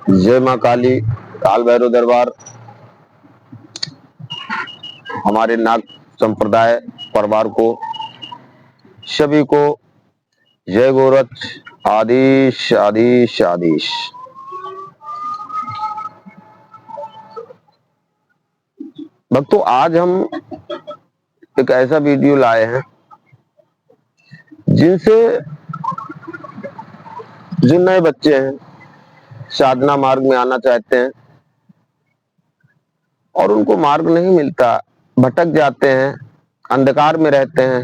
जय माँ काली, काल भैरव दरबार। हमारे नाग संप्रदाय परिवार को सभी को जय गोरक्ष। आदेश आदेश आदेश। भक्तों, आज हम एक ऐसा वीडियो लाए हैं जिनसे जो नए बच्चे हैं, साधना मार्ग में आना चाहते हैं और उनको मार्ग नहीं मिलता, भटक जाते हैं, अंधकार में रहते हैं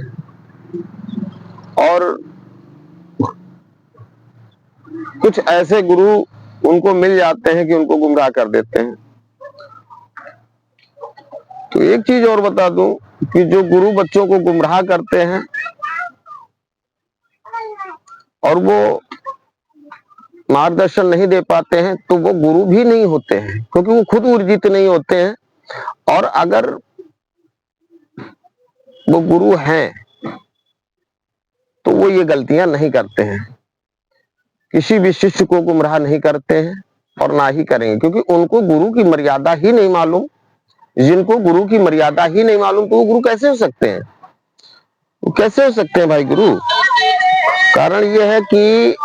और कुछ ऐसे गुरु उनको मिल जाते हैं कि उनको गुमराह कर देते हैं। तो एक चीज और बता दूं कि जो गुरु बच्चों को गुमराह करते हैं और वो मार्गदर्शन नहीं दे पाते हैं तो वो गुरु भी नहीं होते हैं, क्योंकि वो खुद ऊर्जित नहीं होते हैं। और अगर वो गुरु हैं तो वो ये गलतियां नहीं करते हैं, किसी भी शिष्य को गुमराह नहीं करते हैं और ना ही करेंगे, क्योंकि उनको गुरु की मर्यादा ही नहीं मालूम। जिनको गुरु की मर्यादा ही नहीं मालूम तो वो गुरु कैसे हो सकते हैं? वो कैसे हो सकते हैं भाई गुरु? कारण ये है कि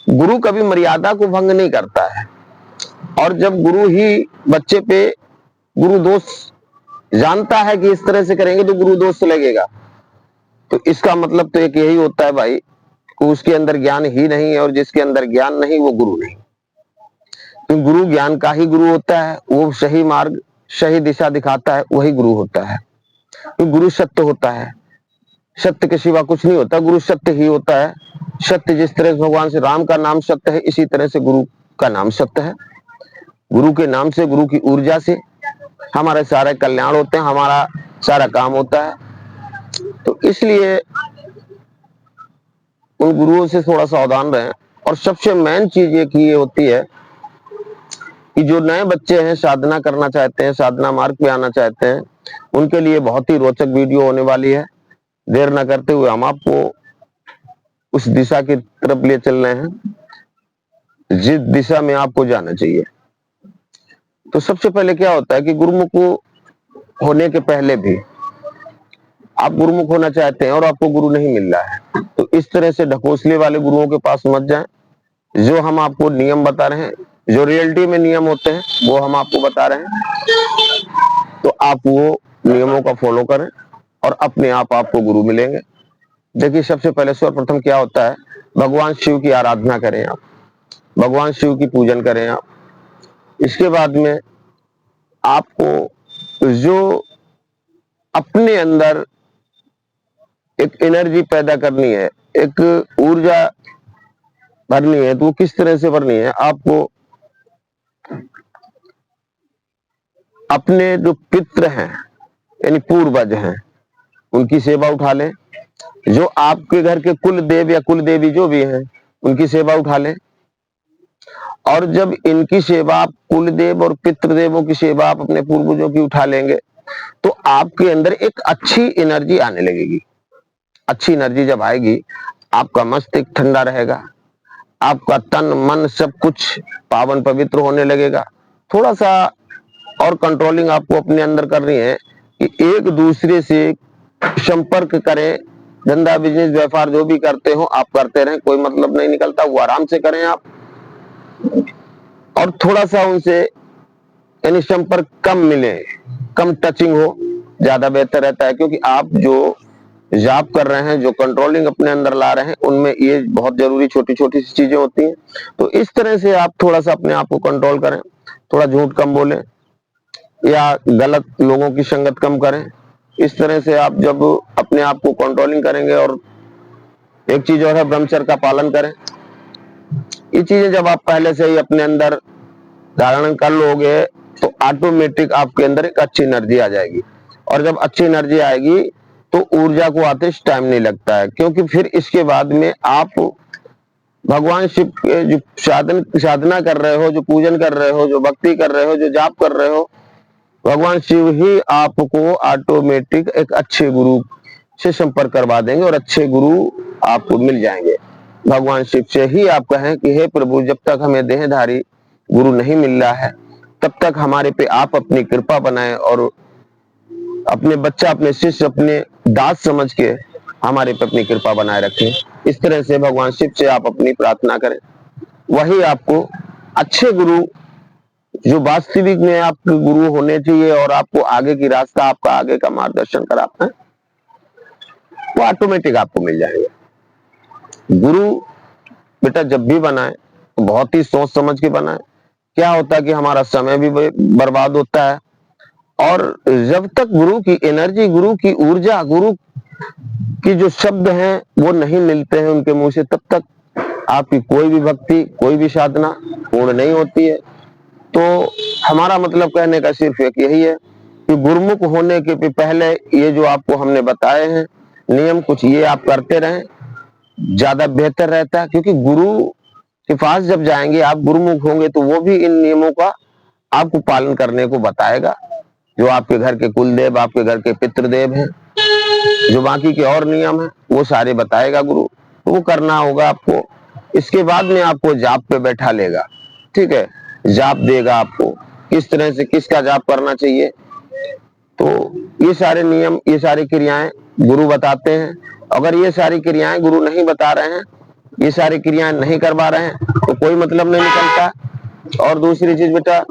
गुरु कभी मर्यादा को भंग नहीं करता है, और जब गुरु ही बच्चे पे गुरु दोष जानता है कि इस तरह से करेंगे तो गुरु दोष लगेगा, तो इसका मतलब तो एक यही होता है भाई कि उसके अंदर ज्ञान ही नहीं है, और जिसके अंदर ज्ञान नहीं वो गुरु नहीं। तो गुरु ज्ञान का ही गुरु होता है, वो सही मार्ग सही दिशा दिखाता है, वही गुरु होता है। तो गुरु सत्य होता है, सत्य के सिवा कुछ नहीं होता, गुरु सत्य ही होता है। सत्य जिस तरह से भगवान श्री राम का नाम सत्य है, इसी तरह से गुरु का नाम सत्य है। गुरु के नाम से, गुरु की ऊर्जा से हमारे सारे कल्याण होते हैं, हमारा सारा काम होता है। तो इसलिए उन गुरुओं से थोड़ा सावधान रहें। और सबसे मेन चीज ये होती है कि जो नए बच्चे हैं, साधना करना चाहते हैं, साधना मार्ग पे आना चाहते हैं, उनके लिए बहुत ही रोचक वीडियो होने वाली है। देर न करते हुए हम आपको उस दिशा की तरफ ले चल रहे हैं जिस दिशा में आपको जाना चाहिए। तो सबसे पहले क्या होता है कि गुरुमुख होने के पहले भी आप गुरुमुख होना चाहते हैं और आपको गुरु नहीं मिल रहा है, तो इस तरह से ढकोसले वाले गुरुओं के पास मत जाएं। जो हम आपको नियम बता रहे हैं, जो रियलिटी में नियम होते हैं, वो हम आपको बता रहे हैं, तो आप वो नियमों का फॉलो करें और अपने आप आपको गुरु मिलेंगे। देखिए, सबसे पहले सर्वप्रथम क्या होता है, भगवान शिव की आराधना करें आप, भगवान शिव की पूजन करें आप। इसके बाद में आपको जो अपने अंदर एक एनर्जी पैदा करनी है, एक ऊर्जा भरनी है, तो वो किस तरह से भरनी है? आपको अपने जो पितृ हैं यानी पूर्वज हैं, उनकी सेवा उठा लें। जो आपके घर के कुल देव या कुल देवी जो भी हैं, उनकी सेवा उठा लें। और जब इनकी सेवा आप, कुल देव और पितृदेवों की सेवा आप अपने पूर्वजों की उठा लेंगे, तो आपके अंदर एक अच्छी एनर्जी आने लगेगी। अच्छी एनर्जी जब आएगी, आपका मस्तिष्क ठंडा रहेगा, आपका तन मन सब कुछ पावन पवित्र होने लगेगा। थोड़ा सा और कंट्रोलिंग आपको अपने अंदर करनी है कि एक दूसरे से संपर्क करें। धंधा बिजनेस व्यापार जो भी करते हो आप करते रहें, कोई मतलब नहीं निकलता, वो आराम से करें आप। और थोड़ा सा उनसे यानी संपर्क कम मिले, कम टचिंग हो, ज्यादा बेहतर रहता है। क्योंकि आप जो जाप कर रहे हैं, जो कंट्रोलिंग अपने अंदर ला रहे हैं, उनमें ये बहुत जरूरी छोटी छोटी सी चीजें होती हैं। तो इस तरह से आप थोड़ा सा अपने आप को कंट्रोल करें, थोड़ा झूठ कम बोलें या गलत लोगों की संगत कम करें। इस तरह से आप जब अपने आप को कंट्रोलिंग करेंगे, और एक चीज और है, ब्रह्मचर्य का पालन करें। ये चीजें जब आप पहले से ही अपने अंदर धारण कर लोगे तो ऑटोमेटिक आपके अंदर एक अच्छी एनर्जी आ जाएगी। और जब अच्छी एनर्जी आएगी तो ऊर्जा को आते टाइम नहीं लगता है, क्योंकि फिर इसके बाद में आप भगवान शिव के जो साधना कर रहे हो, जो पूजन कर रहे हो, जो भक्ति कर रहे हो, जो जाप कर रहे हो, भगवान शिव ही आपको ऑटोमेटिक एक अच्छे गुरु से संपर्क करवा देंगे और अच्छे गुरु आपको मिल जाएंगे। भगवान शिव से ही आप कहें कि हे प्रभु, जब तक हमें देहधारी गुरु नहीं मिल रहा है तब तक हमारे पे आप अपनी कृपा बनाएं और अपने बच्चा, अपने शिष्य, अपने दास समझ के हमारे पे अपनी कृपा बनाए रखें। इस तरह से भगवान शिव से आप अपनी प्रार्थना करें, वही आपको अच्छे गुरु, जो वास्तविक में आपके गुरु होने चाहिए और आपको आगे की रास्ता, आपका आगे का मार्गदर्शन कराते हैं, वो ऑटोमेटिक आपको मिल जाएंगे। गुरु बेटा जब भी बनाए तो बहुत ही सोच समझ के बनाए। क्या होता है कि हमारा समय भी बर्बाद होता है, और जब तक गुरु की एनर्जी, गुरु की ऊर्जा, गुरु की जो शब्द हैं वो नहीं मिलते हैं उनके मुंह से, तब तक आपकी कोई भी भक्ति, कोई भी साधना पूर्ण नहीं होती है। तो हमारा मतलब कहने का सिर्फ एक यही है कि गुरुमुख होने के पहले ये जो आपको हमने बताए हैं नियम, कुछ ये आप करते रहें, ज्यादा बेहतर रहता है। क्योंकि गुरु के पास जब जाएंगे, आप गुरुमुख होंगे, तो वो भी इन नियमों का आपको पालन करने को बताएगा। जो आपके घर के कुलदेव, आपके घर के पितृदेव हैं, जो बाकी के और नियम हैं, वो सारे बताएगा गुरु, वो करना होगा आपको। इसके बाद में आपको जाप पे बैठा लेगा, ठीक है, जाप देगा आपको, किस तरह से किसका जाप करना चाहिए। तो ये सारे नियम, ये सारी क्रियाएं गुरु बताते हैं। अगर ये सारी क्रियाएं गुरु नहीं बता रहे हैं, ये सारी क्रियाएं नहीं करवा रहे हैं, तो कोई मतलब नहीं निकलता। और दूसरी चीज बेटा,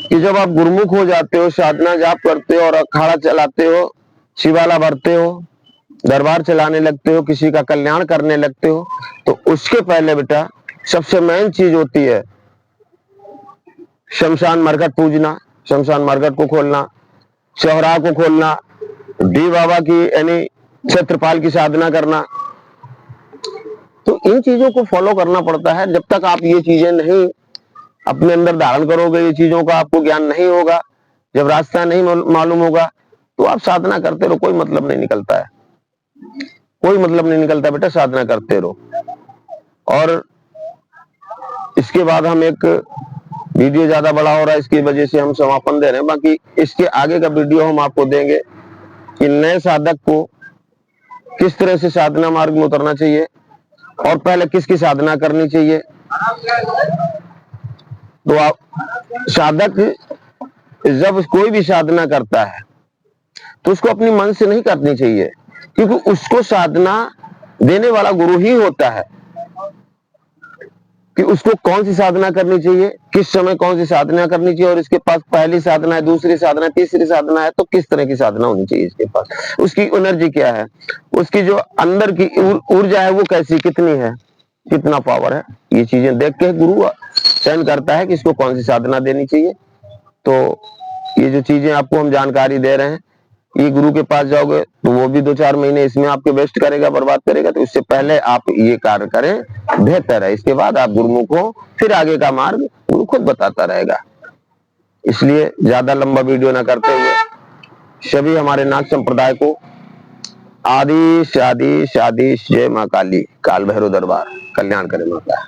कि जब आप गुरुमुख हो जाते हो, साधना जाप करते हो और अखाड़ा चलाते हो, शिवाला भरते हो, दरबार चलाने लगते हो, किसी का कल्याण करने लगते हो, तो उसके पहले बेटा सबसे मेन चीज होती है शमशान मरघट पूजना, शमशान मरघट को खोलना, चौराहा को खोलना, डी बाबा की यानी क्षेत्रपाल की साधना करना। तो इन चीजों को फॉलो करना पड़ता है। जब तक आप ये चीजें नहीं अपने अंदर धारण करोगे, ये चीजों का आपको ज्ञान नहीं होगा, जब रास्ता नहीं मालूम होगा, तो आप साधना करते रहो, कोई मतलब नहीं निकलता है, कोई मतलब नहीं निकलता बेटा, साधना करते रहो। और इसके बाद हम एक वीडियो ज्यादा बड़ा हो रहा है, इसकी वजह से हम समापन दे रहे हैं। बाकी इसके आगे का वीडियो हम आपको देंगे कि नए साधक को किस तरह से साधना मार्ग में उतरना चाहिए और पहले किसकी साधना करनी चाहिए। तो आप साधक जब कोई भी साधना करता है तो उसको अपनी मन से नहीं करनी चाहिए, क्योंकि उसको साधना देने वाला गुरु ही होता है कि उसको कौन सी साधना करनी चाहिए, किस समय कौन सी साधना करनी चाहिए, और इसके पास पहली साधना है, दूसरी साधना है, तीसरी साधना है, तो किस तरह की साधना होनी चाहिए इसके पास, उसकी एनर्जी क्या है, उसकी जो अंदर की ऊर्जा है वो कैसी, कितनी है, कितना पावर है। ये चीजें देख के गुरु चयन करता है कि इसको कौन सी साधना देनी चाहिए। तो ये जो चीजें आपको हम जानकारी दे रहे हैं, ये गुरु के पास जाओगे तो वो भी 2-4 महीने इसमें आपके वेस्ट करेगा, बर्बाद करेगा। तो इससे पहले आप ये कार्य करें, बेहतर है। इसके बाद आप गुरुमुख हो, फिर आगे का मार्ग गुरु खुद बताता रहेगा। इसलिए ज्यादा लंबा वीडियो ना करते हुए सभी हमारे नाथ संप्रदाय को आदि शादी शादी जय मां काली, काल भैरव दरबार, कल्याण करे माता।